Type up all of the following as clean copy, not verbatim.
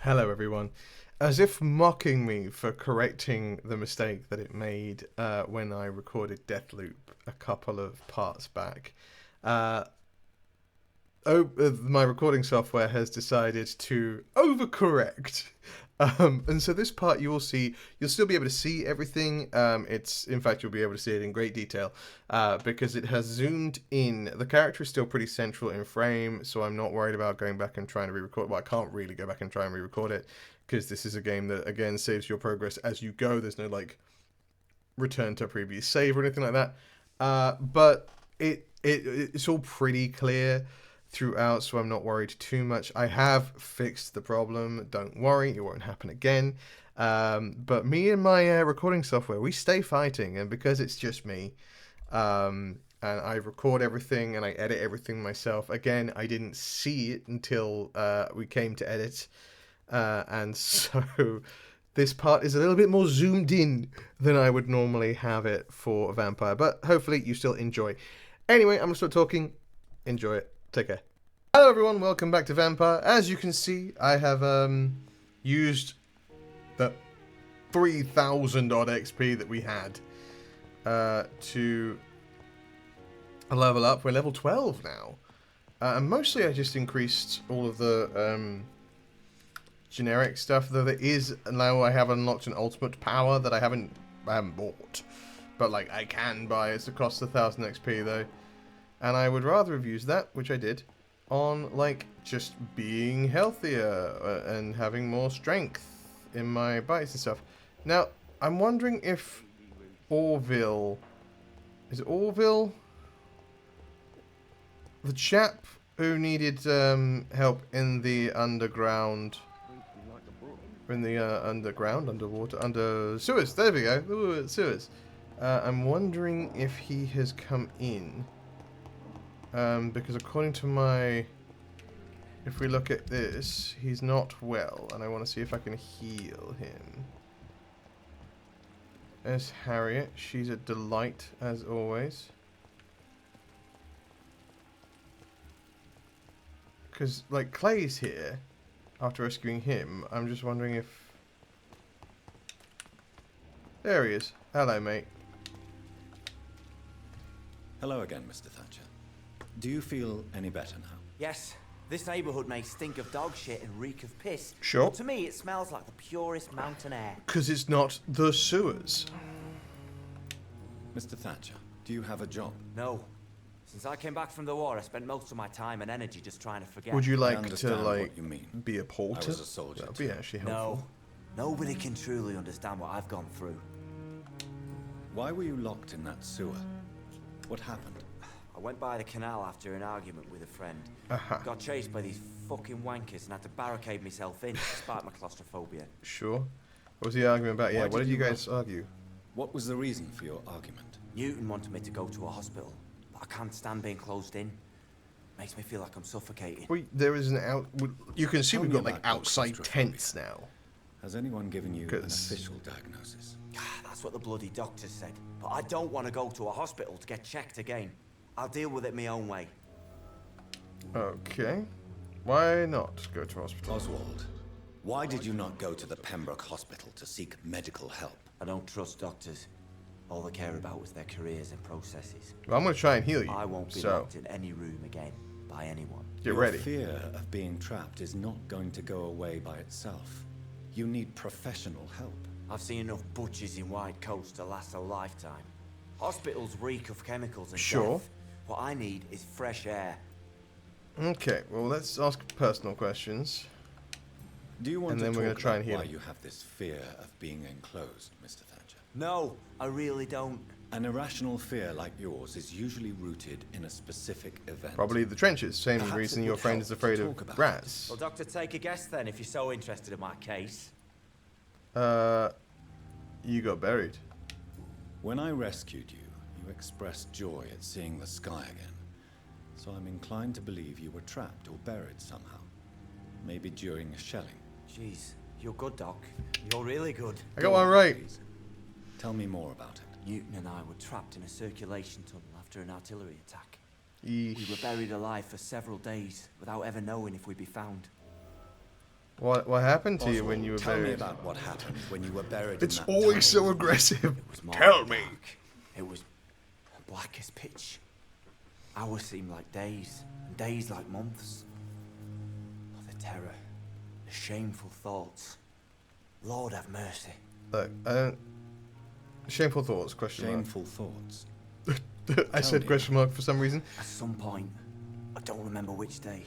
Hello everyone. As if mocking me for correcting the mistake that it made when I recorded Deathloop a couple of parts back. My recording software has decided to overcorrect. And so this part you'll still be able to see everything. In fact, you'll be able to see it in great detail because it has zoomed in. The character is still pretty central in frame, so I'm not worried about going back and trying to re-record. Well, I can't really go back and try and re-record it because this is a game that, again, saves your progress as you go. There's no, like, return to previous save or anything like that. But it's all pretty clear throughout, so I'm not worried too much. I have fixed the problem. Don't worry, it won't happen again. But me and my recording software, we stay fighting, and because it's just me, and I record everything and I edit everything myself. Again, I didn't see it until we came to edit, and so this part is a little bit more zoomed in than I would normally have it for Vampyr, but hopefully you still enjoy. Anyway, I'm going to start talking. Enjoy it. Take care. Hello everyone, welcome back to Vampyr. As you can see, I have used the 3,000 odd XP that we had to level up. We're level 12 now. And mostly I just increased all of the generic stuff, though there is, now I have unlocked an ultimate power that I haven't bought. But like, I can buy it. It's cost 1,000 XP though. And I would rather have used that, which I did, on, like, just being healthier and having more strength in my bites and stuff. Now, I'm wondering if Orville... Is it Orville? The chap who needed help in the underground... underwater, under sewers. There we go. Ooh, sewers. I'm wondering if he has come in. Because according to my... If we look at this, he's not well, and I want to see if I can heal him. There's Harriet. She's a delight, as always. Because, like, Clay's here, after rescuing him. I'm just wondering if... There he is. Hello, mate. Hello again, Mr. Thatcher. Do you feel any better now? Yes. This neighborhood may stink of dog shit and reek of piss. Sure. But to me, it smells like the purest mountain air. Because it's not the sewers. Mr. Thatcher, do you have a job? No. Since I came back from the war, I spent most of my time and energy just trying to forget. Would you like to, understand like, what you mean. be a porter? I was a soldier. That'd be actually helpful. No. Nobody can truly understand what I've gone through. Why were you locked in that sewer? What happened? I went by the canal after an argument with a friend. Got chased by these fucking wankers and had to barricade myself in despite my claustrophobia. Sure. What was the argument about? Yeah, what did you guys argue? What was the reason for your argument? Newton wanted me to go to a hospital, but I can't stand being closed in. Makes me feel like I'm suffocating. Wait, there is an out... You can see we've got, like, outside claustrophobia. tents now. Has anyone given you an official diagnosis? That's what the bloody doctor said. But I don't want to go to a hospital to get checked again. I'll deal with it my own way. Okay. Why not go to hospital? Oswald, why did you not go to the Pembroke Hospital to seek medical help? I don't trust doctors. All they care about was their careers and processes. Well, I'm going to try and heal you. I won't be locked in any room again by anyone. Get ready. Your fear of being trapped is not going to go away by itself. You need professional help. I've seen enough butchers in white coats to last a lifetime. Hospitals reek of chemicals and death. What I need is fresh air. Okay, well, let's ask personal questions. Do you want and to then talk we're going to try and heal why him. you have this fear of being enclosed, Mr. Thatcher? No, I really don't. An irrational fear like yours is usually rooted in a specific event. Probably the trenches. Same Perhaps reason it your would friend help is to afraid talk of about rats. Well, doctor, take a guess then if you're so interested in my case. You got buried. When I rescued you, you expressed joy at seeing the sky again. So I'm inclined to believe you were trapped or buried somehow. Maybe during a shelling. Jeez, you're good, Doc. You're really good. I got one right. Please. Tell me more about it. Newton and I were trapped in a circulation tunnel after an artillery attack. Yeesh. We were buried alive for several days without ever knowing if we'd be found. What happened to you when Oswald, you were tell me buried? about what happened when you were buried It's in that always tunnel. so aggressive. It was more Tell than me. dark. It was black as pitch. Hours seemed like days, and days like months. Oh, the terror, the shameful thoughts. Lord have mercy. Look, I don't. Shameful thoughts? Question Shameful thoughts. mark. I Tell said me. question mark for some reason. At some point, I don't remember which day.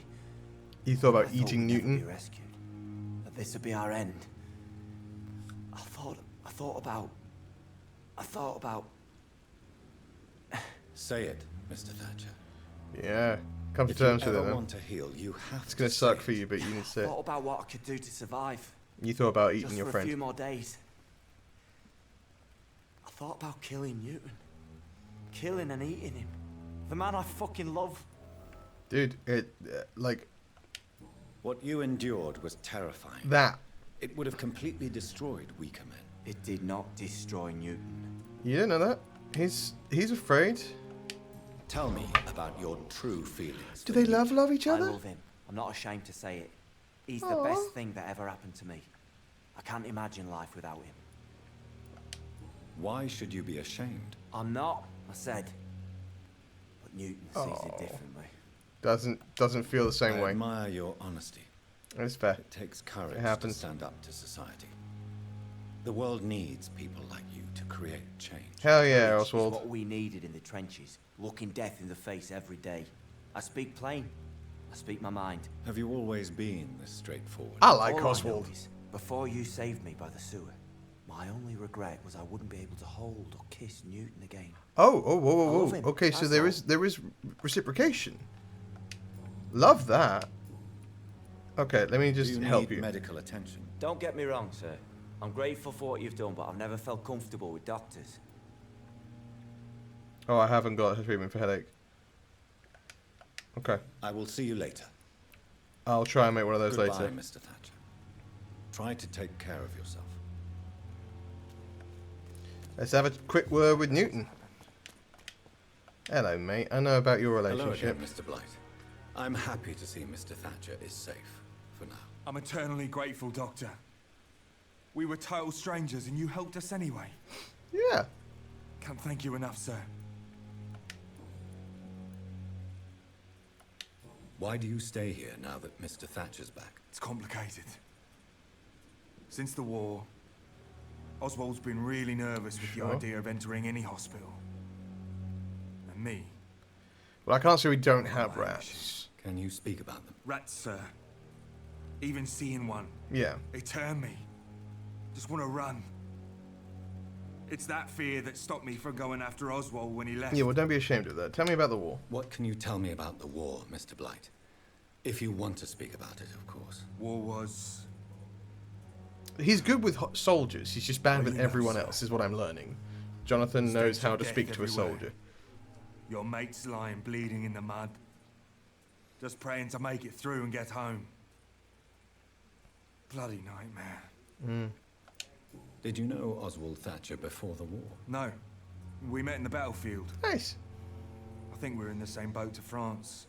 You thought I about eating we'd never Newton? be rescued. That this would be our end. I thought about. Say it, Mr. Thatcher. Yeah. Come to If you terms with it, ever man. want to heal, you have It's to gonna say suck it. for you, but you need to say I it. thought about what I could do to survive. You thought about eating Just your for a few friend. more days. I thought about killing Newton. Killing and eating him. The man I fucking love. Dude, like, What you endured was terrifying. that. It would have completely destroyed weaker men. It did not destroy Newton. You didn't know that? He's afraid. Tell me about your true feelings. Do for they Newton. love each I other? love him. I'm not ashamed to say it. He's the Aw. best thing that ever happened to me. I can't imagine life without him. Why should you be ashamed? I'm not, I said. But Newton sees Aw. it differently. Doesn't feel the same I way. admire your honesty. It's fair. It takes courage It happens. to stand up to society. The world needs people like you to create change. Hell yeah, Courage is Oswald. what we needed in the trenches, looking death in the face every day. I speak plain. I speak my mind. Have you always been this straightforward? I like All I Oswald. know is, before you saved me by the sewer, my only regret was I wouldn't be able to hold or kiss Newton again. Oh, whoa, I whoa, love whoa. him, Okay, so that's there is reciprocation. Love that. Okay, let me Do just you help need you. medical attention? Don't get me wrong, sir. I'm grateful for what you've done, but I've never felt comfortable with doctors. Oh, I haven't got a treatment for headache. Okay, I will see you later. I'll try and make one of those Goodbye, later. Mr. Thatcher. Try to take care of yourself. Let's have a quick word with Newton. Hello, mate. I know about your Hello relationship. again, Mr. Blight. I'm happy to see Mr. Thatcher is safe for now. I'm eternally grateful, Doctor. We were total strangers and you helped us anyway. Yeah. Can't thank you enough, sir. Why do you stay here now that Mr. Thatcher's back? It's complicated. Since the war, Oswald's been really nervous with Sure. the idea of entering any hospital. And me. Well, I can't say we don't have rats. Can you speak about them? Rats, sir. Even seeing one, Yeah. they turn me. Just want to run. It's that fear that stopped me from going after Oswald when he left. Yeah, well, don't be ashamed of that. Tell me about the war. What can you tell me about the war, Mr. Blight? If you want to speak about it, of course. War was... He's good with soldiers. He's just bad Oh, with you know, everyone sir. else, is what I'm learning. Jonathan knows Stench how of to death speak to a everywhere. soldier. Your mates lying bleeding in the mud. Just praying to make it through and get home. Bloody nightmare. Did you know Oswald Thatcher before the war? No. We met in the battlefield. Nice. I think we were in the same boat to France.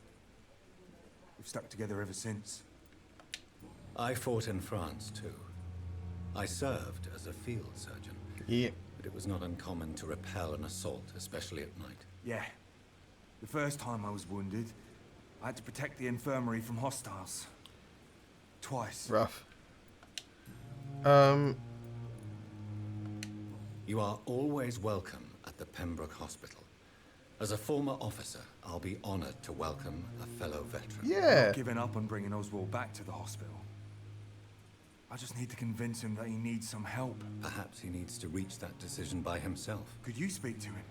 We've stuck together ever since. I fought in France, too. I served as a field surgeon, Yeah. but it was not uncommon to repel an assault, especially at night. Yeah. The first time I was wounded, I had to protect the infirmary from hostiles. Twice. Rough. You are always welcome at the Pembroke Hospital. As a former officer, I'll be honored to welcome a fellow veteran. Yeah. Not giving up on bringing Oswald back to the hospital. I just need to convince him that he needs some help. Perhaps he needs to reach that decision by himself. Could you speak to him?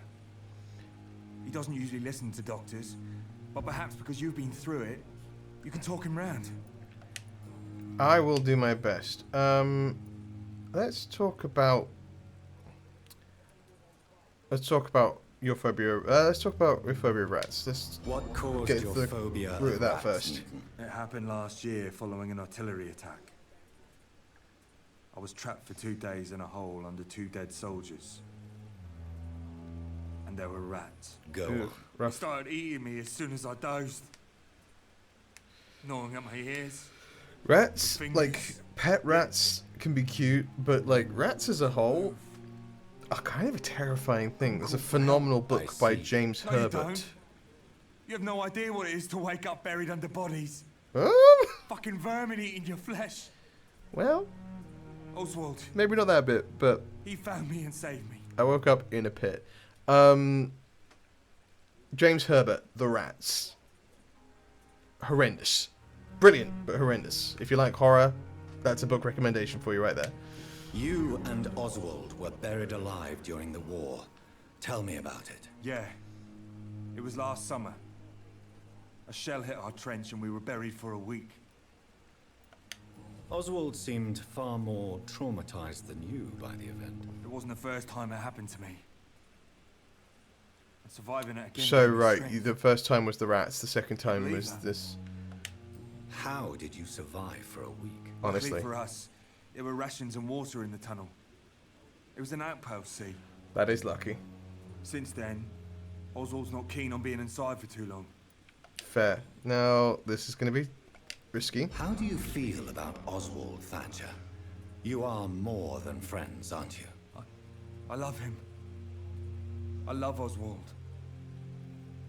He doesn't usually listen to doctors, but perhaps because you've been through it, you can talk him round. I will do my best. Let's talk about your phobia. Let's talk about your phobia of rats. Let's What caused get your to the phobia root of that rats, first. Newton? It happened last year following an artillery attack. I was trapped for 2 days in a hole under 2 dead soldiers. And there were rats. Go Ooh, on. They rough. started eating me as soon as I dozed. Gnawing at my ears. Rats, Fingers. like, pet rats can be cute, but, like, rats as a whole are kind of a terrifying thing. There's a phenomenal book by see. James No, you Herbert. don't. You have no idea what it is to wake up buried under bodies. Fucking vermin eating your flesh. Well, Oswald, maybe not that bit, but he found me and saved me. I woke up in a pit. James Herbert, The Rats. Horrendous. Brilliant, but horrendous. If you like horror, that's a book recommendation for you right there. You and Oswald were buried alive during the war. Tell me about it. Yeah. It was last summer. A shell hit our trench and we were buried for a week. Oswald seemed far more traumatized than you by the event. It wasn't the first time it happened to me. And surviving it again. So, gave me right, strength. the first time was the rats, the second time Believe was that. this. How did you survive for a week? Honestly. Luckily for us, there were rations and water in the tunnel. It was an outpost, see. That is lucky. Since then, Oswald's not keen on being inside for too long. Fair. Now, this is going to be risky. How do you feel about Oswald Thatcher? You are more than friends, aren't you? I love him. I love Oswald.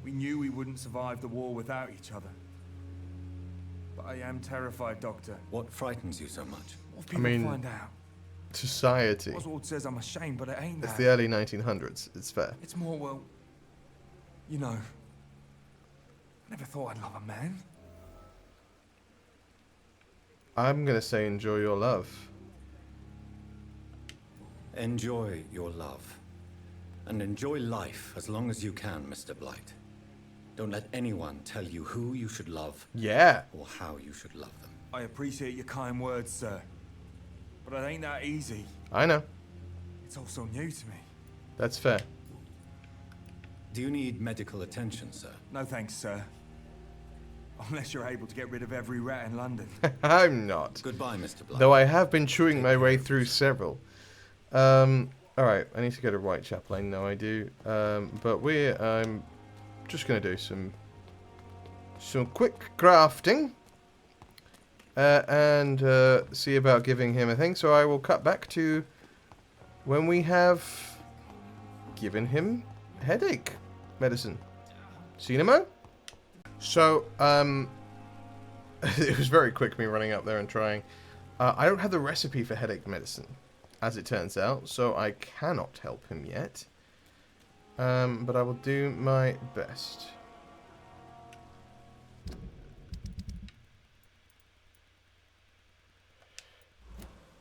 We knew we wouldn't survive the war without each other. But I am terrified, Doctor. What frightens you so much? What if people mean- find out? Society. Oswald says I'm ashamed, but it ain't It's that. the early 1900s. It's fair. It's more, well, you know, I never thought I'd love a man. I'm going to say enjoy your love. Enjoy your love. And enjoy life as long as you can, Mr. Blight. Don't let anyone tell you who you should love Yeah. or how you should love them. I appreciate your kind words, sir. But it ain't that easy. I know. It's all so new to me. That's fair. Do you need medical attention, sir? No thanks, sir. Unless you're able to get rid of every rat in London. I'm not. Goodbye, Mr. Blight. Though I have been chewing my way through several. Alright, I need to go to Whitechapel, I know I do. But I'm just going to do some quick crafting. And see about giving him a thing. So I will cut back to when we have given him headache medicine. See you in a mo. So, it was very quick me running up there and trying. I don't have the recipe for headache medicine, as it turns out, so I cannot help him yet. But I will do my best.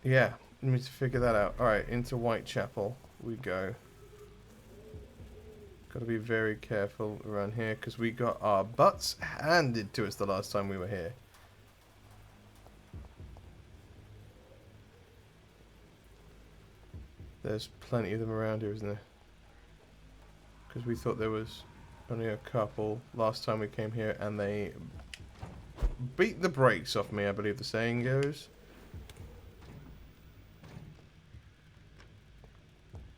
Yeah, need to figure that out. Alright, into Whitechapel we go. Gotta be very careful around here, because we got our butts handed to us the last time we were here. There's plenty of them around here, isn't there? Because we thought there was only a couple last time we came here, and they beat the brakes off me, I believe the saying goes.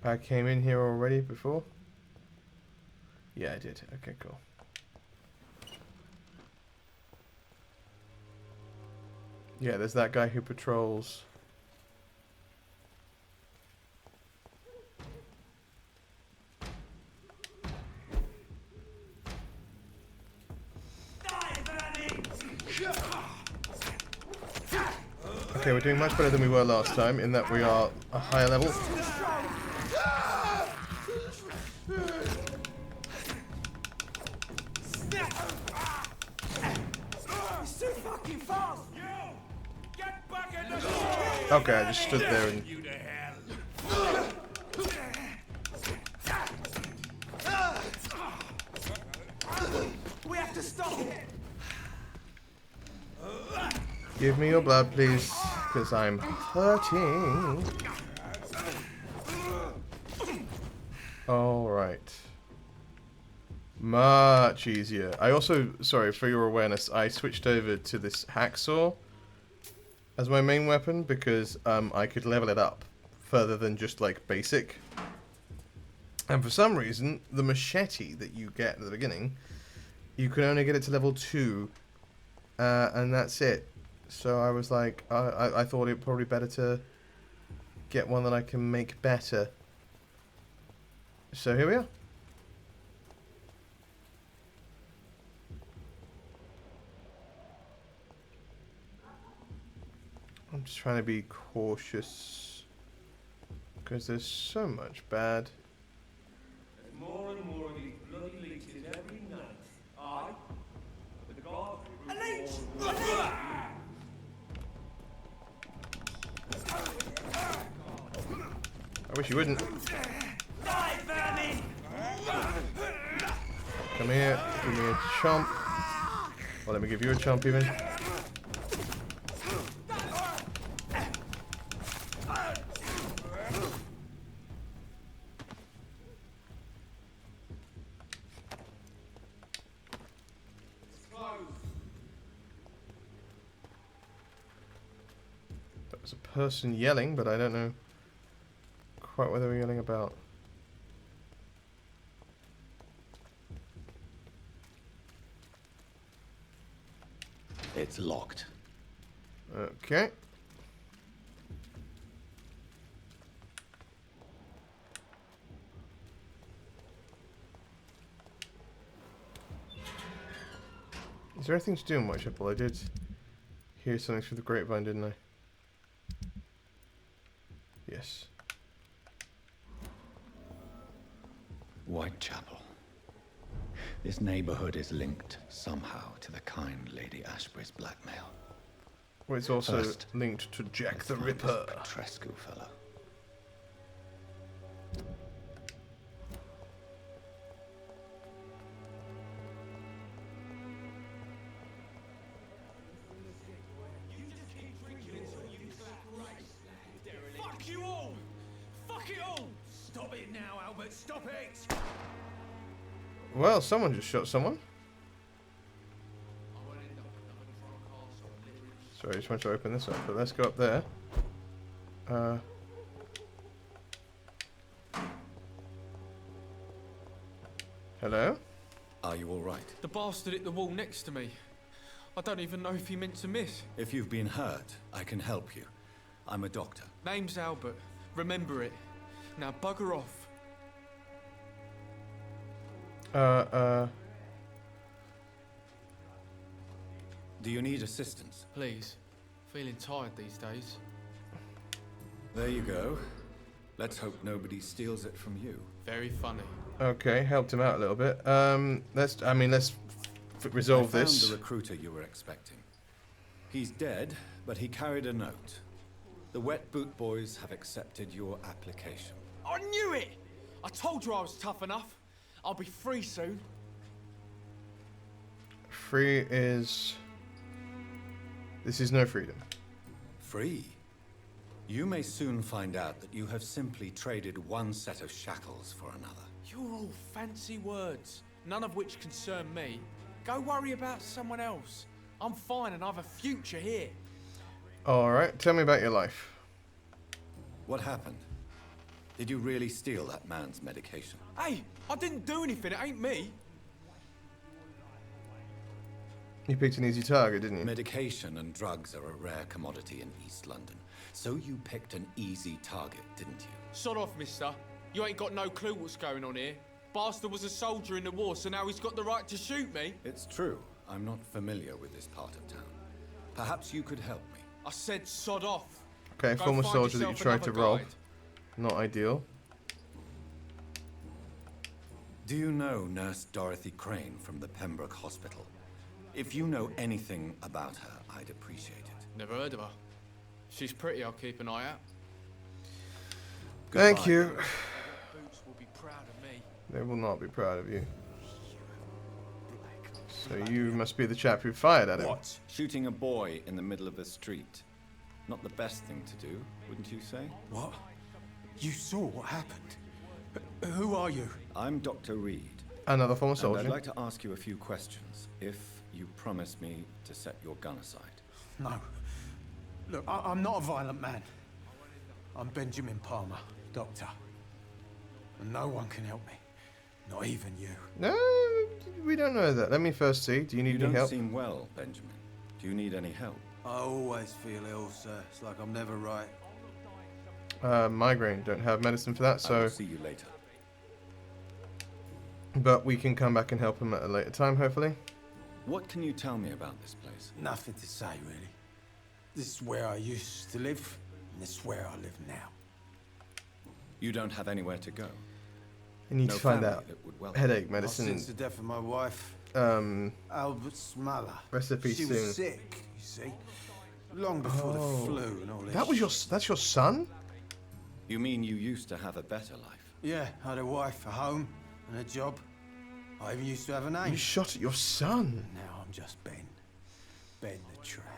I came in here already before? Yeah, I did. Okay, cool. Yeah, there's that guy who patrols. Okay, we're doing much better than we were last time in that we are a higher level. Okay, I just stood there and... We have to stop it. Give me your blood, please, because I'm hurting. Alright. Much easier. I also, sorry, for your awareness, I switched over to this hacksaw as my main weapon because I could level it up further than just like basic. And for some reason, the machete that you get at the beginning, you can only get it to level 2, and that's it. So I was like, I thought it probably better to get one that I can make better. So here we are. I'm just trying to be cautious because there's so much bad. More and more of these bloody leeches every night. Aye. The god. A leech! I wish you wouldn't. Die, vermin! Come here, give me a chomp. Well, let me give you a chomp even. That was a person yelling, but I don't know quite what they were yelling about. It's locked. Okay. Is there anything to do in Whitechapel? I did hear something through the grapevine, didn't I? Yes. Whitechapel. This neighborhood is linked somehow to the kind Lady Ashbury's blackmail. Well, it's also First, linked to Jack the Find this Ripper. Petrescu fellow. Fuck you all! Fuck it all! Stop it now, Albert! Stop it! Well, someone just shot someone. Sorry, I just want to open this up, but let's go up there. Hello? Are you all right? The bastard hit the wall next to me. I don't even know if he meant to miss. If you've been hurt, I can help you. I'm a doctor. Name's Albert. Remember it. Now bugger off. Do you need assistance? Please. Feeling tired these days. There you go. Let's hope nobody steals it from you. Very funny. Okay, helped him out a little bit. Let's resolve I this. found the recruiter you were expecting. He's dead, but he carried a note. The Wet Boot Boys have accepted your application. I knew it! I told you I was tough enough. I'll be free soon. Free is... This is no freedom. Free? You may soon find out that you have simply traded one set of shackles for another. You're all fancy words, none of which concern me. Go worry about someone else. I'm fine and I have a future here. Alright, tell me about your life. What happened? Did you really steal that man's medication? Hey, I didn't do anything, it ain't me. You picked an easy target, didn't you? Medication and drugs are a rare commodity in East London. So you picked an easy target, didn't you? Sod off, mister. You ain't got no clue what's going on here. Bastard was a soldier in the war, so now he's got the right to shoot me. It's true. I'm not familiar with this part of town. Perhaps you could help me. I said sod off. Okay, Go former find soldier that you yourself tried to another rob. guide. Not ideal. Do you know Nurse Dorothy Crane from the Pembroke Hospital? If you know anything about her, I'd appreciate it. Never heard of her. She's pretty, I'll keep an eye out. Thank Goodbye. you. Boots will be proud of me. They will not be proud of you. So you must be the chap who fired at him. What? Shooting a boy in the middle of the street. Not the best thing to do, wouldn't you say? What? You saw what happened? Who are you? I'm Dr. Reed. Another former And soldier. I'd like to ask you a few questions, if you promise me to set your gun aside. No. Look, I'm not a violent man. I'm Benjamin Palmer, doctor. And no one can help me. Not even you. No, we don't know that. Let me first see. Do you need You any don't help? seem well, Benjamin. Do you need any help? I always feel ill, sir. It's like I'm never right. Migraine. Don't have medicine for that, I so. will see you later. But we can come back and help him at a later time, hopefully. What can you tell me about this place? Nothing to say, really. This is where I used to live, and this is where I live now. You don't have anywhere to go. I need No to find family out that would welcome headache Well, medicine. since the death of my wife, Albert's mother. Recipe She soon. was sick, you see. Long before the flu and all this. That was your. That's your son? You mean you used to have a better life? Yeah, I had a wife, a home, and a job. I even used to have a name. You shot at your son. Now I'm just Ben. Ben the tramp.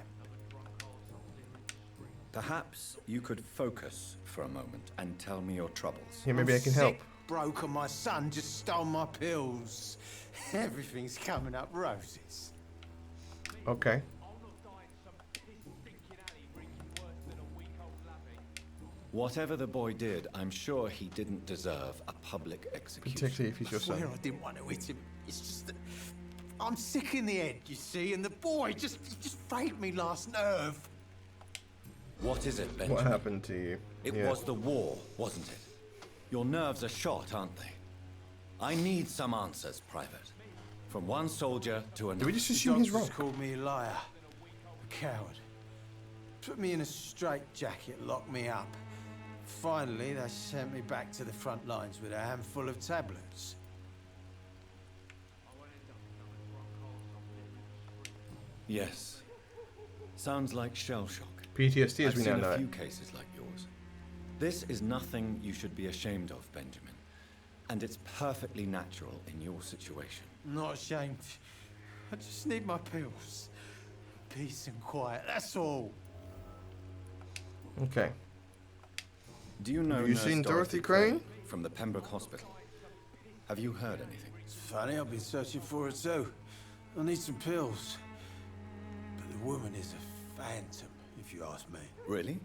Perhaps you could focus for a moment and tell me your troubles. Yeah, maybe I'm I can sick, help. broke, and my son just stole my pills. Everything's coming up roses. Okay. Whatever the boy did, I'm sure he didn't deserve a public execution. Particularly if he's your I swear son. I didn't want to hit him. It's just that I'm sick in the head, you see, and the boy just frayed me last nerve. What is it, Benjamin? What happened to you? It Yeah. was the war, wasn't it? Your nerves are shot, aren't they? I need some answers, Private. From one soldier to another. Do we just The assume he's doctors wrong? called me a liar, a coward. Put me in a straitjacket, locked me up. Finally, they sent me back to the front lines with a handful of tablets. Yes. Sounds like shell shock. PTSD as I've we now seen know a it. few cases like yours. This is nothing you should be ashamed of, Benjamin. And it's perfectly natural in your situation. I'm not ashamed. I just need my pills. Peace and quiet, that's all. Okay. Do you know Have you Nurse seen Dorothy Crane? from the Pembroke Hospital? Have you heard anything? It's funny, I've been searching for her too. I need some pills. But the woman is a phantom, if you ask me. Really?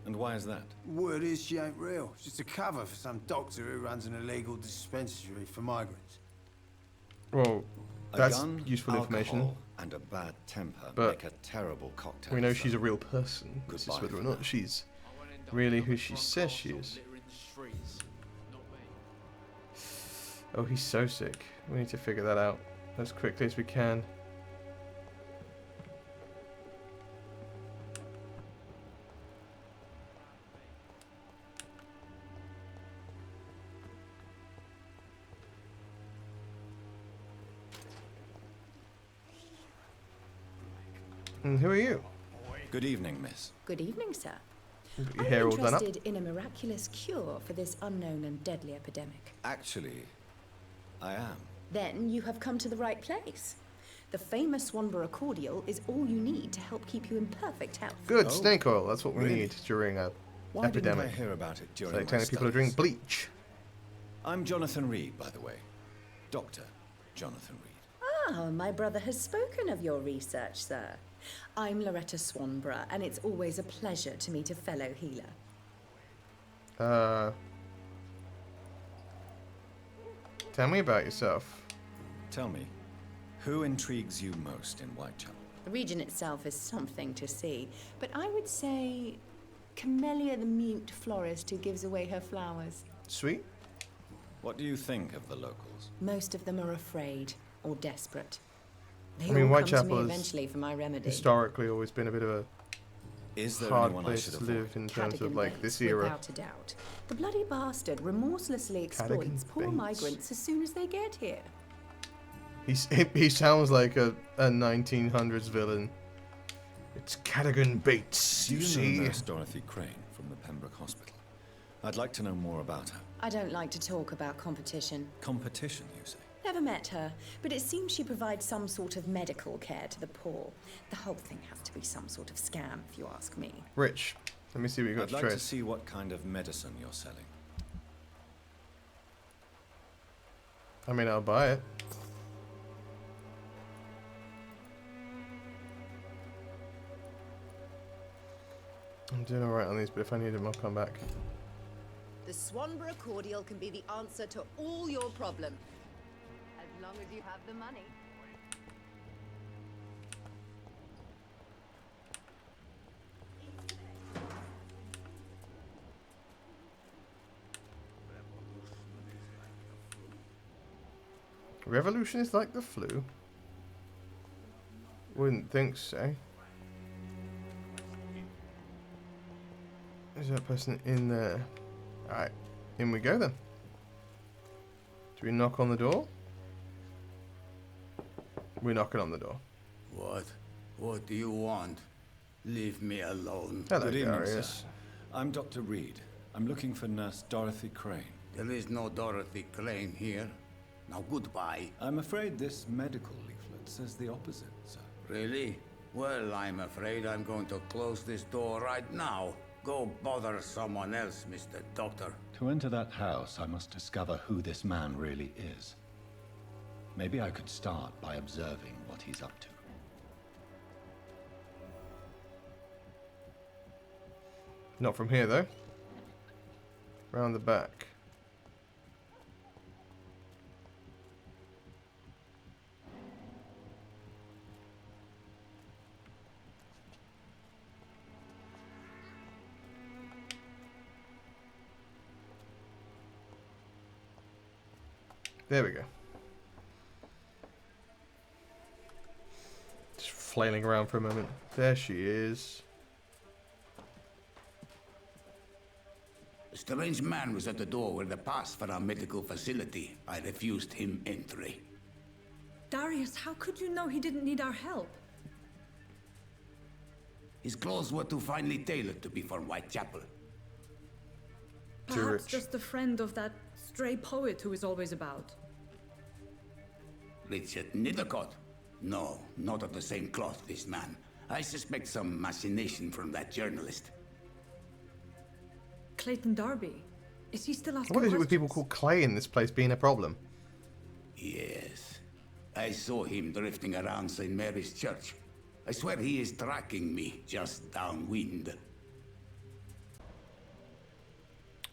And why is that? Word is she ain't real. She's just a cover for some doctor who runs an illegal dispensary for migrants. Well, A that's gun, useful information. alcohol, and a bad temper But make a terrible cocktail. We know so she's a real person. It's just goodbye whether or for not now. she's really who she says she is. Oh, he's so sick. We need to figure that out as quickly as we can. And who are you? Good evening, miss. Good evening, sir. You got your I'm hair all done up. interested in a miraculous cure for this unknown and deadly epidemic. Actually, I am. Then you have come to the right place. The famous Swanborough cordial is all you need to help keep you in perfect health. Good, Oh, snake oil. That's what we really? need during a Why epidemic. didn't I hear about it It's during like my telling people to drink studies? bleach. I'm Jonathan Reed, by the way. Dr. Jonathan Reed. Ah, my brother has spoken of your research, sir. I'm Loretta Swanborough, and it's always a pleasure to meet a fellow healer. Tell me about yourself. Tell me, who intrigues you most in Whitechapel? The region itself is something to see, but I would say Camellia the mute florist who gives away her flowers. Sweet. What do you think of the locals? Most of them are afraid or desperate. They I mean, all come to Whitechapel me has eventually for my remedy. Historically, always been a bit of a Is there hard anyone I place should to avoid? live in terms of Cadogan like Bates, this era. Without a doubt. The bloody bastard remorselessly exploits poor Bates. migrants as soon as they get here. He sounds like a 1900s villain. It's Cadogan Bates, Do you you see. know Nurse Dorothy Crane from the Pembroke Hospital? I'd like to know more about her. I don't like to talk about competition. Competition, you say? Never met her, but it seems she provides some sort of medical care to the poor. The whole thing has to be some sort of scam, if you ask me. Rich. Let me see what you got I'd to like to trace. see what kind of medicine you're selling. I mean, I'll buy it. I'm doing alright on these, but if I need them, I'll come back. The Swanborough cordial can be the answer to all your problems. As long as you have the money. Revolution is like the flu? Wouldn't think so. Is that person in there? Alright, in we go then. Do we knock on the door? We're knocking on the door. What? What do you want? Leave me alone. Hello, Good evening, Darius. sir. I'm Dr. Reed. I'm looking for Nurse Dorothy Crane. There is no Dorothy Crane here. Now goodbye. I'm afraid this medical leaflet says the opposite, sir. Really? Well, I'm afraid I'm going to close this door right now. Go bother someone else, Mr. Doctor. To enter that house, I must discover who this man really is. Maybe I could start by observing what he's up to. Not from here, though. Round the back. There we go. Just flailing around for a moment. There she is. A strange man was at the door with a pass for our medical facility. I refused him entry. Darius, how could you know he didn't need our help? His clothes were too finely tailored to be for Whitechapel. Perhaps just a friend of that stray poet who is always about. Richard Nithercott? No, not of the same cloth, this man. I suspect some machination from that journalist. Clayton Darby. Is he still asking What is it with people questions? called Clay in this place being a problem? Yes. I saw him drifting around St. Mary's Church. I swear he is tracking me just downwind.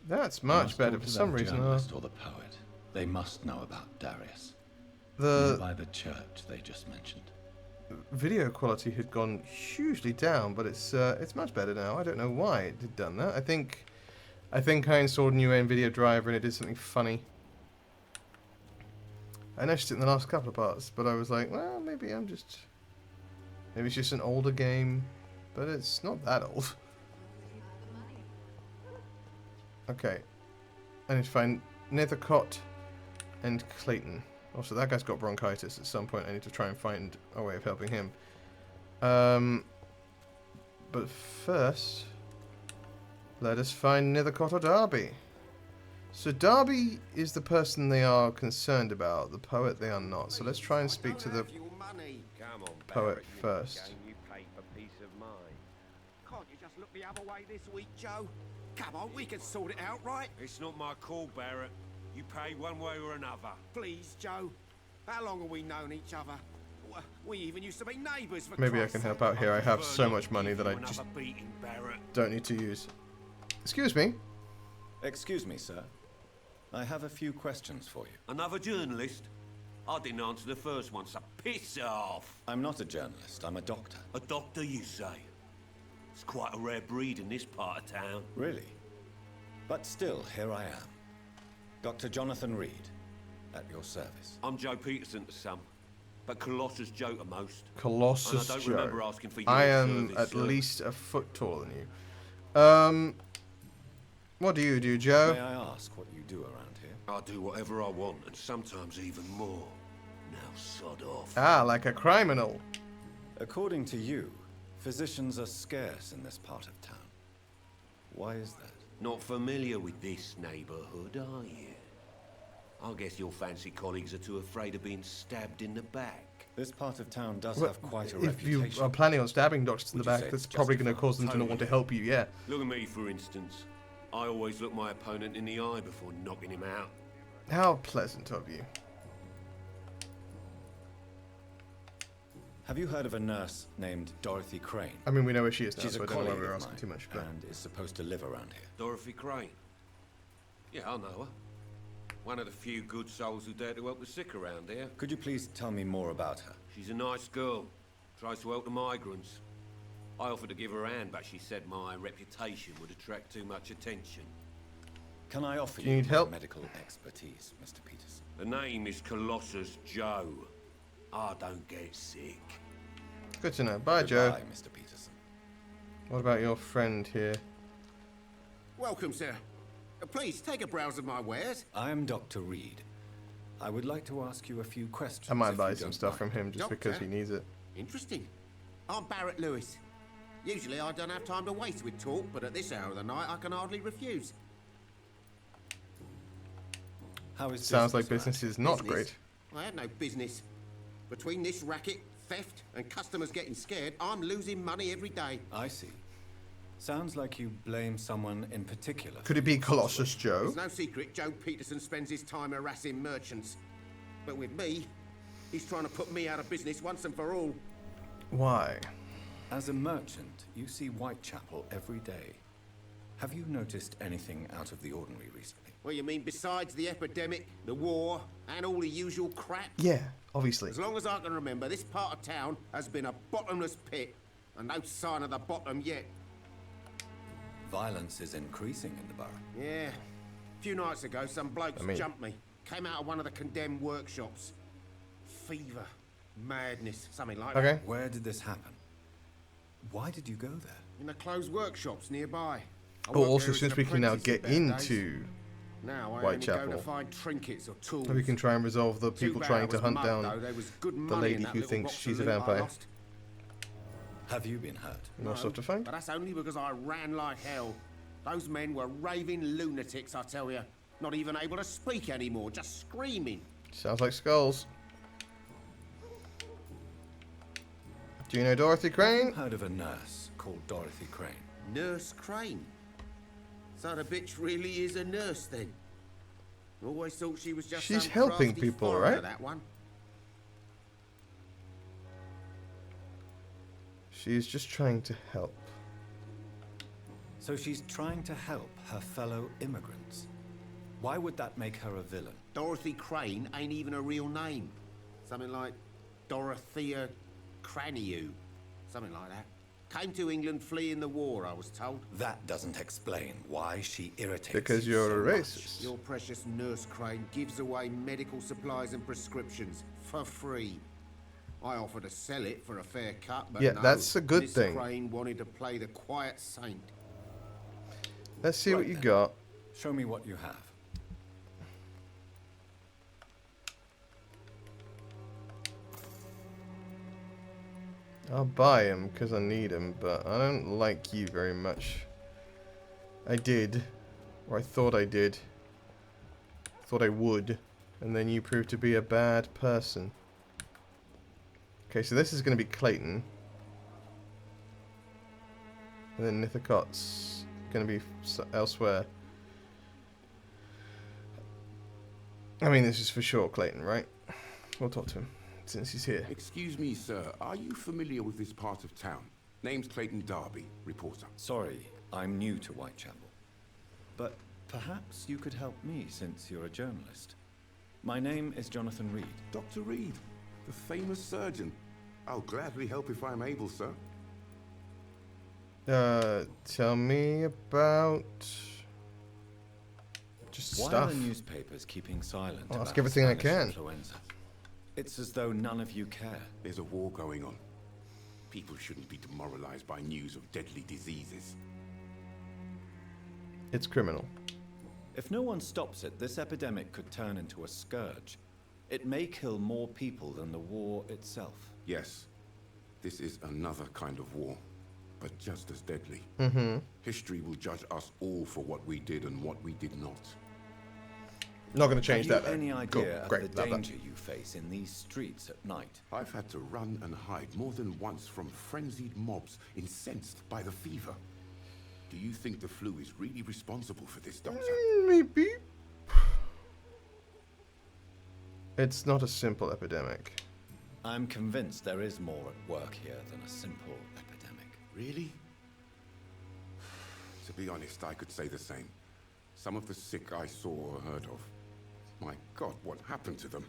That's much better for some reason. Or the poet. They must know about Darius. The By the church they just mentioned. video quality had gone hugely down, but it's much better now. I don't know why it had done that. I think I installed a new NVIDIA driver and it did something funny. I noticed it in the last couple of parts, but I was like, well, maybe it's just an older game, but it's not that old. Okay, I need to find Nethercott and Clayton. Also, that guy's got bronchitis. At some point, I need to try and find a way of helping him. But first, let us find Nethercott or Darby. So Darby is the person they are concerned about. The poet they are not. So let's try and speak to the poet first. Can't you just look the other way this week, Joe? Come on, we can sort it out, right? It's not my call, Barrett. You pay one way or another. Please, Joe. How long have we known each other? We even used to be neighbours for Maybe I Christ's can help sake. out here. I have so much money that I just don't need to use. Excuse me. Excuse me, sir. I have a few questions for you. Another journalist? I didn't answer the first one, so piss off. I'm not a journalist. I'm a doctor. A doctor, you say? It's quite a rare breed in this part of town. Really? But still, here I am. Dr. Jonathan Reed, at your service. I'm Joe Peterson to some, but Colossus Joe to most. Colossus and I don't Joe. remember asking for your I am service, at sir. least a foot taller than you. What do you do, Joe? May I ask what you do around here? I do whatever I want, and sometimes even more. Now sod off. Ah, like a criminal. According to you, physicians are scarce in this part of town. Why is that? Not familiar with this neighborhood, are you? I guess your fancy colleagues are too afraid of being stabbed in the back. This part of town does Well, have quite a if you reputation. are planning on stabbing doctors in the Would you back, say that's it's probably going to justified? cause them to not want to help you, yeah. Look at me, for instance. I always look my opponent in the eye before knocking him out. How pleasant of you. Have you heard of a nurse named Dorothy Crane? I mean, we know where she is now, She's so a I don't know why colleague we're of asking mine too much. But and is supposed to live around here. Dorothy Crane. Yeah, I know her. One of the few good souls who dare to help the sick around here. Could you please tell me more about her? She's a nice girl. Tries to help the migrants. I offered to give her a hand, but she said my reputation would attract too much attention. Can I offer Do you need my help? medical expertise, Mr. Peterson? The name is Colossus Joe. I don't get sick. Good to know. Bye, Joe. Goodbye, Mr. Peterson. What about your friend here? Welcome, sir. Please, take a browse of my wares. I am Dr. Reed. I would like to ask you a few questions. I might if buy you some don't stuff mind. from him just because he needs it. Interesting. I'm Barrett Lewis. Usually I don't have time to waste with talk, but at this hour of the night I can hardly refuse. How is Sounds like business business is not Business? great. I have no business. Between this racket, theft, and customers getting scared, I'm losing money every day. I see. Sounds like you blame someone in particular. Could it be Colossus Joe? It's no secret Joe Peterson spends his time harassing merchants. But with me, he's trying to put me out of business once and for all. Why? As a merchant, you see Whitechapel every day. Have you noticed anything out of the ordinary recently? Well, you mean besides the epidemic, the war, and all the usual crap? Yeah, obviously. As long as I can remember, this part of town has been a bottomless pit, and no sign of the bottom yet. Violence is increasing in the borough. Yeah. A few nights ago, some blokes jumped me. Came out of one of the condemned workshops. Fever, madness, something like that. Where did this happen? Why did you go there? In the closed workshops nearby. Oh, also, since we can now get into now I only go to Whitechapel, find trinkets or tools. we can try and resolve the people Too bad trying I to was hunt mugged, down though. There was good the money in lady that who little thinks box she's a of loot I vampire. lost. Have you been hurt? More stuff to find? But that's only because I ran like hell. Those men were raving lunatics, I tell you. Not even able to speak anymore, just screaming. Sounds like skulls. Do you know Dorothy Crane? Heard of a nurse called Dorothy Crane? Nurse Crane? So the bitch really is a nurse then? Always thought she was just She's some helping crafty people, foreigner, right? That one. She's just trying to help. So she's trying to help her fellow immigrants. Why would that make her a villain? Dorothy Crane ain't even a real name. Something like Dorothea Craniu. Something like that. Came to England fleeing the war, I was told. That doesn't explain why she irritates Because you you're so a much. racist. Your precious Nurse Crane gives away medical supplies and prescriptions for free. I offered to sell it for a fair cut, but Yeah, no. that's a good Miss thing. Crane wanted to play the quiet saint. Let's see what Right you then. got. Show me what you have. I'll buy him because I need him, but I don't like you very much. I did. Or I thought I did. Thought I would. And then you proved to be a bad person. Okay, so this is going to be Clayton. And then Nithacot's going to be elsewhere. I mean, this is for sure Clayton, right? We'll talk to him, since he's here. Excuse me, sir. Are you familiar with this part of town? Name's Clayton Darby, reporter. Sorry, I'm new to Whitechapel. But perhaps you could help me since you're a journalist. My name is Jonathan Reed. Dr. Reed, the famous surgeon. I'll gladly help if I'm able, sir. Tell me about... just Why stuff. are the newspapers keeping silent I'll about ask everything I Spanish can. influenza? It's as though none of you care. There's a war going on. People shouldn't be demoralized by news of deadly diseases. It's criminal. If no one stops it, this epidemic could turn into a scourge. It may kill more people than the war itself. Yes, this is another kind of war, but just as deadly. Mm-hmm. History will judge us all for what we did and what we did not. Not going to change Have that. you any though. idea Cool. Great. of the Love that. danger you face in these streets at night? I've had to run and hide more than once from frenzied mobs incensed by the fever. Do you think the flu is really responsible for this, Doctor? Maybe. It's not a simple epidemic. I'm convinced there is more at work here than a simple epidemic. Really? To be honest, I could say the same. Some of the sick I saw or heard of. My God, what happened to them?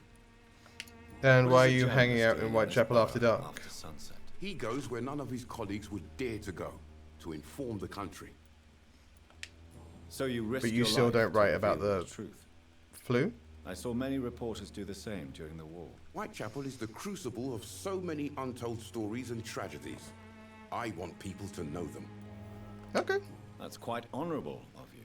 And What why are is a you hanging out journalist in doing this Whitechapel after borough dark? After sunset? He goes where none of his colleagues would dare to go, to inform the country. So you risk but you your still life don't to write about reveal the truth. flu? I saw many reporters do the same during the war. Whitechapel is the crucible of so many untold stories and tragedies. I want people to know them. Okay. That's quite honorable of you.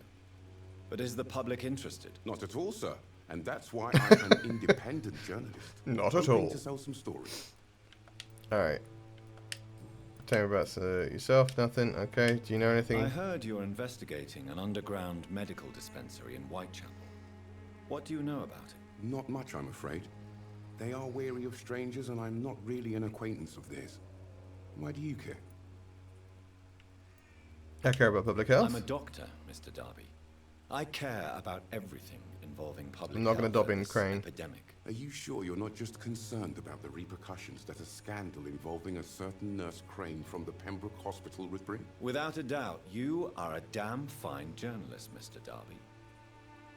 But is the public interested? Not at all, sir. And that's why I'm an independent journalist. Not at hoping all. to sell some stories. Alright. Tell me about yourself. Nothing. Okay. Do you know anything? I heard you're investigating an underground medical dispensary in Whitechapel. What do you know about it? Not much, I'm afraid. They are wary of strangers, and I'm not really an acquaintance of theirs. Why do you care? I care about public health. I'm a doctor, Mr. Darby. I care about everything involving public I'm not going to health dob in this Crane. epidemic. Are you sure you're not just concerned about the repercussions that a scandal involving a certain nurse Crane from the Pembroke Hospital would bring? Without a doubt, you are a damn fine journalist, Mr. Darby.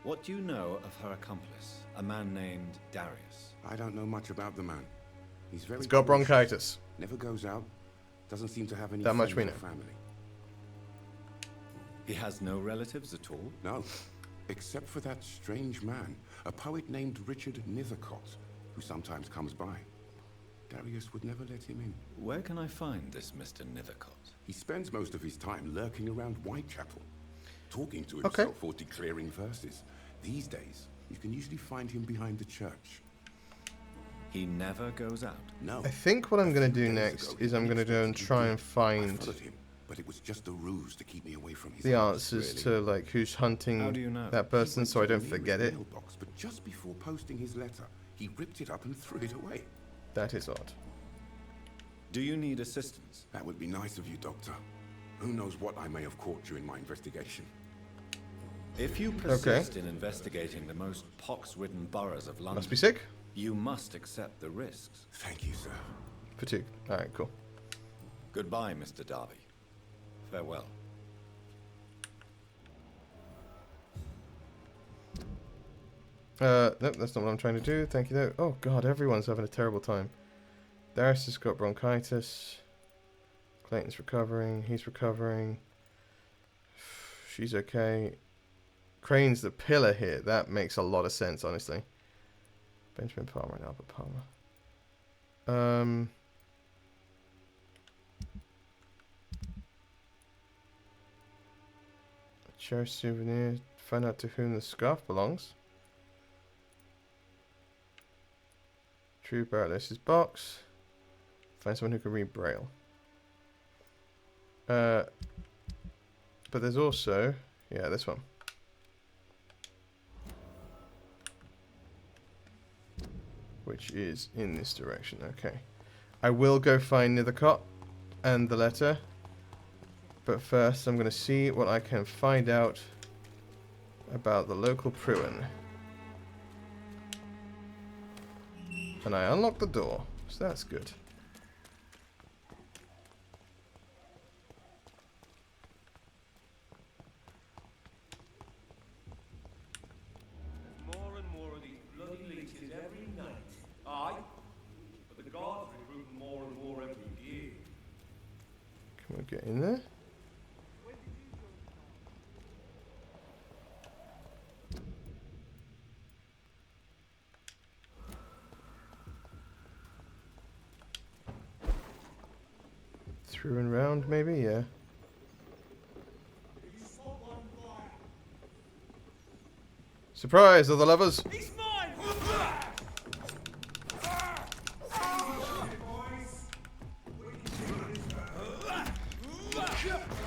What do you know of her accomplice, a man named Darius? I don't know much about the man. He's very He's got cautious, bronchitis. Never goes out. Doesn't seem to have any That much friends we or know. family. He has no relatives at all? No, except for that strange man, a poet named Richard Nethercott, who sometimes comes by. Darius would never let him in. Where can I find this Mr. Nethercott? He spends most of his time lurking around Whitechapel, talking to himself or declaring verses. These days, you can usually find him behind the church. He never goes out? No. I think what I'm going to do next is I'm going to go and try and I find followed him, but it was just a ruse to keep me away from his the house, answers really. to like who's hunting How do you know? that He person went so I to the don't forget nearest it. mailbox, but just before posting his letter, he ripped it up and threw it away. That is odd. Do you need assistance? That would be nice of you, Doctor. Who knows what I may have caught during my investigation. If you persist in investigating the most pox-ridden boroughs of London, Must be sick. you must accept the risks. Thank you, sir. Fatigue. Alright, cool. Goodbye, Mr. Darby. Farewell. Nope, that's not what I'm trying to do. Thank you, though. Oh, God, everyone's having a terrible time. Darius has got bronchitis. Clayton's recovering. He's recovering. She's okay. Crane's the pillar here. That makes a lot of sense, honestly. Benjamin Palmer and Albert Palmer. Cherished souvenir. Find out to whom the scarf belongs. True Barrett's box. Find someone who can read Braille. But there's also, yeah, this one. Which is in this direction. Okay. I will go find Nethercott and the letter. But first, I'm going to see what I can find out about the local Pruin. And I unlocked the door, so that's good. More and more of these bloody leeches every night. Aye, but the guards recruit more and more every year. Can we get in there? Through and round, maybe? Yeah. Surprise, other lovers! He's mine!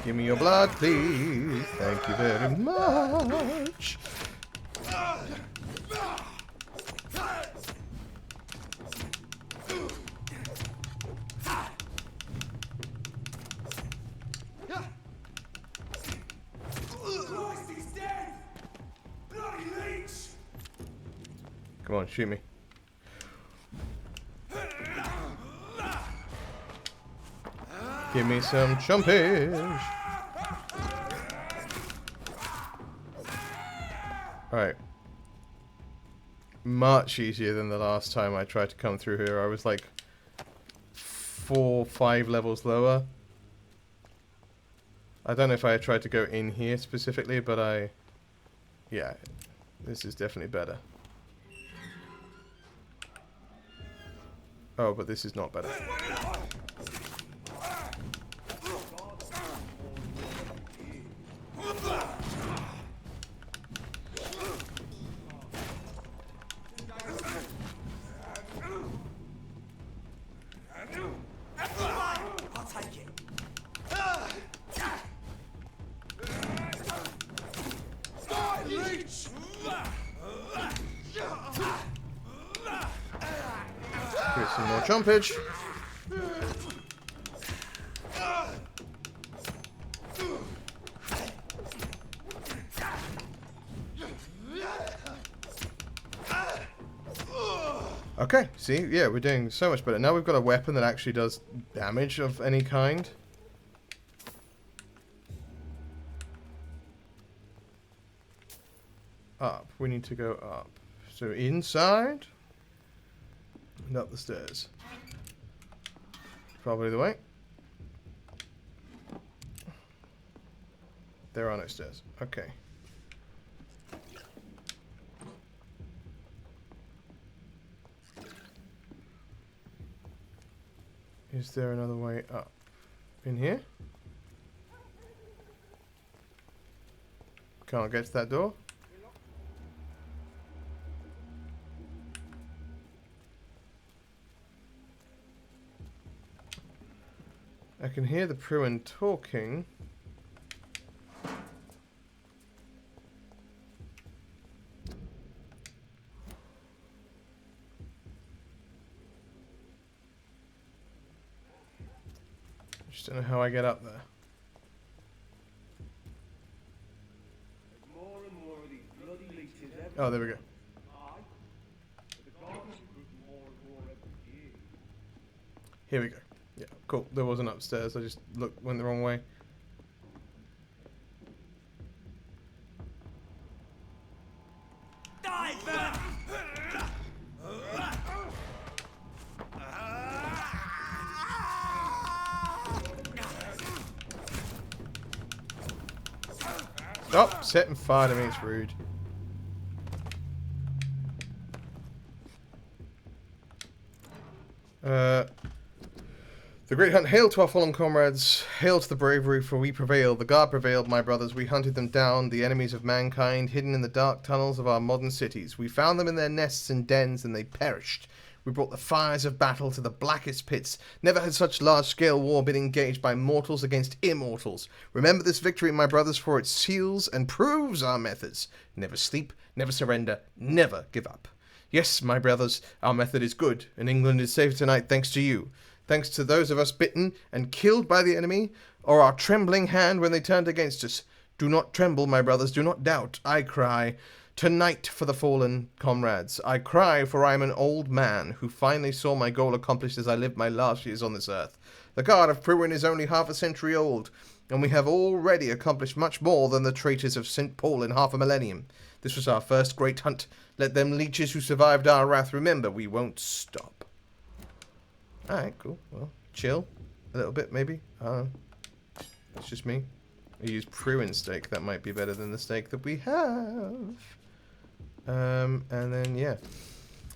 Give me your blood, please. Thank you very much. Christ, he's dead! Bloody leech! Come on, shoot me. Give me some chumpage. Alright. Much easier than the last time I tried to come through here. I was like 4 or 5 levels lower. I don't know if I tried to go in here specifically, but yeah, this is definitely better. Oh, but this is not better. I'll take it. Get some more chompage. Okay, see, yeah, we're doing so much better. Now we've got a weapon that actually does damage of any kind. Up. We need to go up. So inside and up the stairs. Probably the way. There are no stairs. Okay. Is there another way up? In here? Can't get to that door? I can hear the Pruin talking. Just don't know how I get up there. More and more of these bloody leeches every Oh, there we go. Aye. But the gardens recruit more and more every year. Here we go. Yeah, cool. There wasn't upstairs. I just went the wrong way. Stop setting fire to me, it's rude. The great hunt, hail to our fallen comrades, hail to the bravery, for we prevailed. The guard prevailed, my brothers. We hunted them down, the enemies of mankind, hidden in the dark tunnels of our modern cities. We found them in their nests and dens, and they perished. We brought the fires of battle to the blackest pits. Never had such large-scale war been engaged by mortals against immortals. Remember this victory, my brothers, for it seals and proves our methods. Never sleep, never surrender, never give up. Yes, my brothers, our method is good, and England is safe tonight thanks to you. Thanks to those of us bitten and killed by the enemy, or our trembling hand when they turned against us. Do not tremble, my brothers, do not doubt. I cry, tonight for the fallen comrades. I cry, for I am an old man who finally saw my goal accomplished as I lived my last years on this earth. The guard of Pruin is only half a century old, and we have already accomplished much more than the traitors of St. Paul in half a millennium. This was our first great hunt. Let them leeches who survived our wrath remember we won't stop. Alright, cool. Well, chill a little bit, maybe. It's just me. I use Pruin steak. That might be better than the steak that we have. And then, yeah.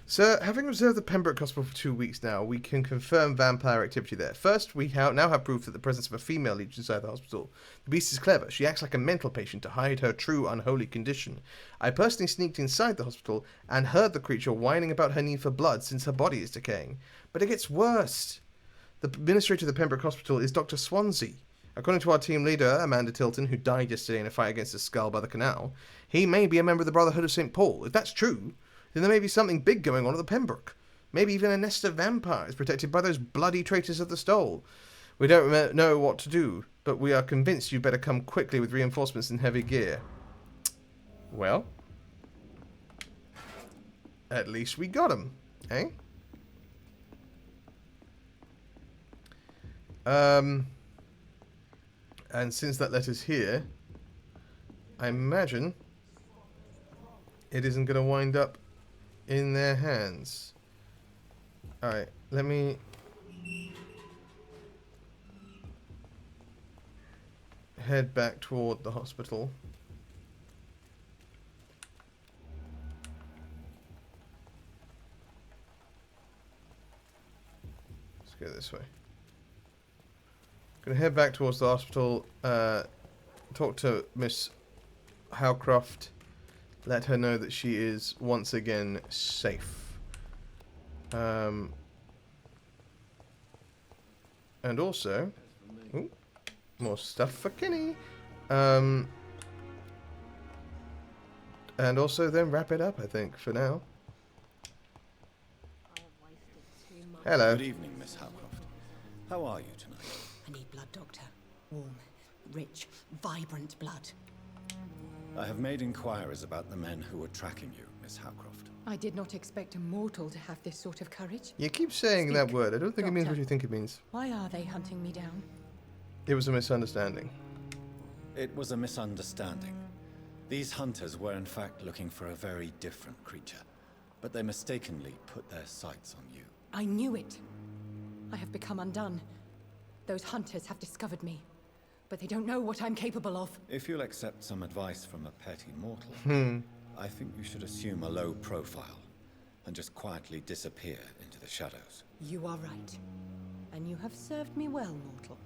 So, having observed the Pembroke Hospital for 2 weeks now, we can confirm vampire activity there. First, we now have proof that the presence of a female leech inside the hospital. The beast is clever. She acts like a mental patient to hide her true unholy condition. I personally sneaked inside the hospital and heard the creature whining about her need for blood since her body is decaying. But it gets worse. The administrator of the Pembroke Hospital is Dr. Swansea. According to our team leader, Amanda Tilton, who died yesterday in a fight against a skull by the canal, he may be a member of the Brotherhood of St. Paul. If that's true, then there may be something big going on at the Pembroke. Maybe even a nest of vampires protected by those bloody traitors of the Stole. We don't know what to do, but we are convinced you'd better come quickly with reinforcements and heavy gear. Well, at least we got them, eh? And since that letter's here, I imagine it isn't going to wind up in their hands. Alright, let me head back toward the hospital. Let's go this way. Gonna head back towards the hospital, talk to Miss Howcroft, let her know that she is once again safe. And also, ooh, more stuff for Kenny. And also then wrap it up, I think, for now. Hello. Good evening, Miss Howcroft. How are you tonight? I need blood, Doctor. Warm, rich, vibrant blood. I have made inquiries about the men who were tracking you, Miss Howcroft. I did not expect a mortal to have this sort of courage. You keep saying that word. I don't think it means Doctor. what you think it means. Why are they hunting me down? It was a misunderstanding. It was a misunderstanding. These hunters were in fact looking for a very different creature, but they mistakenly put their sights on you. I knew it. I have become undone. Those hunters have discovered me, but they don't know what I'm capable of. If you'll accept some advice from a petty mortal, I think you should assume a low profile and just quietly disappear into the shadows. You are right. And you have served me well, mortal.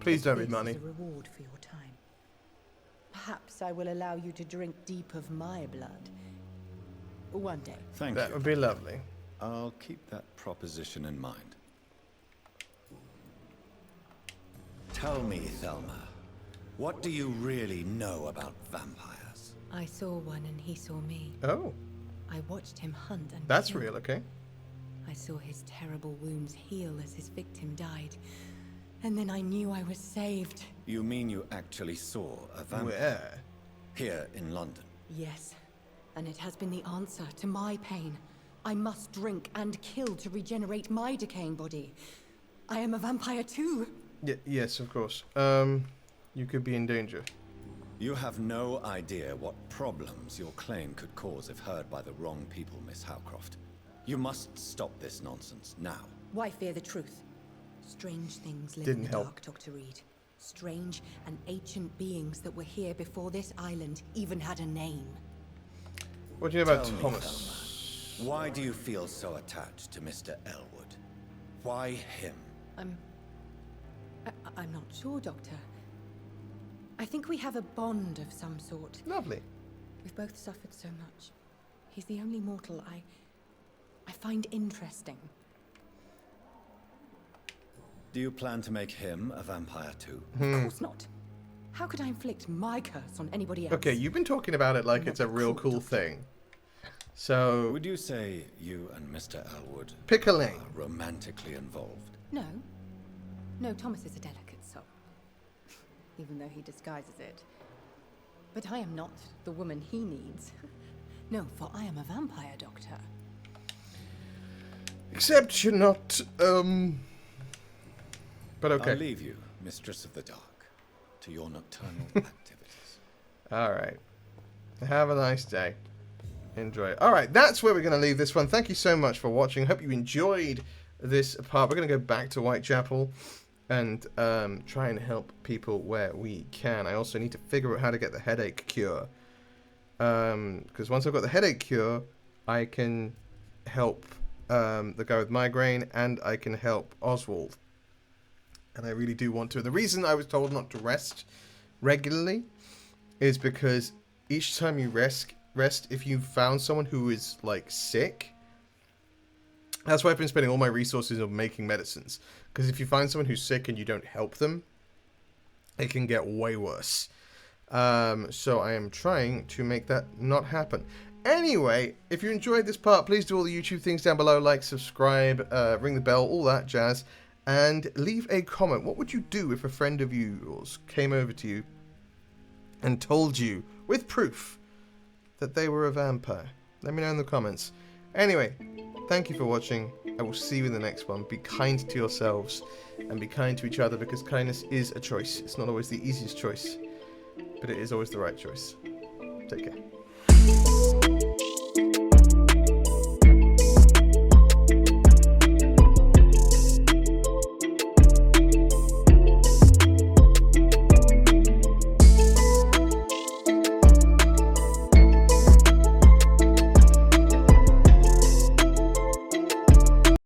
Please don't This read money. is a reward for your time. Perhaps I will allow you to drink deep of my blood. One day. Thank That you. would be lovely. I'll keep that proposition in mind. Tell me, Thelma, what do you really know about vampires? I saw one and he saw me. Oh. I watched him hunt and That's kill. real, okay. I saw his terrible wounds heal as his victim died. And then I knew I was saved. You mean you actually saw a vampire? Where? Here in London. Yes. And it has been the answer to my pain. I must drink and kill to regenerate my decaying body. I am a vampire too. Yes, of course. You could be in danger. You have no idea what problems your claim could cause if heard by the wrong people, Miss Howcroft. You must stop this nonsense now. Why fear the truth? Strange things live Didn't in the help. dark, Dr. Reed. Strange and ancient beings that were here before this island even had a name. What do you know about Tell me, Thomas? Thelma, why do you feel so attached to Mr. Elwood? Why him? I'm not sure, Doctor. I think we have a bond of some sort. Lovely. We've both suffered so much. He's the only mortal I find interesting. Do you plan to make him a vampire too? Of course not. How could I inflict my curse on anybody else? Okay, you've been talking about it like it's a real cool thing. So... Would you say you and Mr. Elwood pick a lane. are romantically involved? No. No, Thomas is a delicate soul. Even though he disguises it. But I am not the woman he needs. No, for I am a vampire, Doctor. Except you're not, But okay. I'll leave you, Mistress of the Dark, to your nocturnal activities. Alright. Have a nice day. Enjoy. Alright, that's where we're going to leave this one. Thank you so much for watching. Hope you enjoyed this part. We're going to go back to Whitechapel and try and help people where we can. I also need to figure out how to get the headache cure. Because once I've got the headache cure, I can help the guy with migraine and I can help Oswald. And I really do want to. The reason I was told not to rest regularly is because each time you rest, if you found someone who is, like, sick, that's why I've been spending all my resources on making medicines. Because if you find someone who's sick and you don't help them, it can get way worse. So I am trying to make that not happen. Anyway, if you enjoyed this part, please do all the YouTube things down below. Like, subscribe, ring the bell, all that jazz. And leave a comment. What would you do if a friend of yours came over to you and told you, with proof, that they were a vampire? Let me know in the comments. Anyway, thank you for watching. I will see you in the next one. Be kind to yourselves and be kind to each other, because kindness is a choice. It's not always the easiest choice, but it is always the right choice. Take care.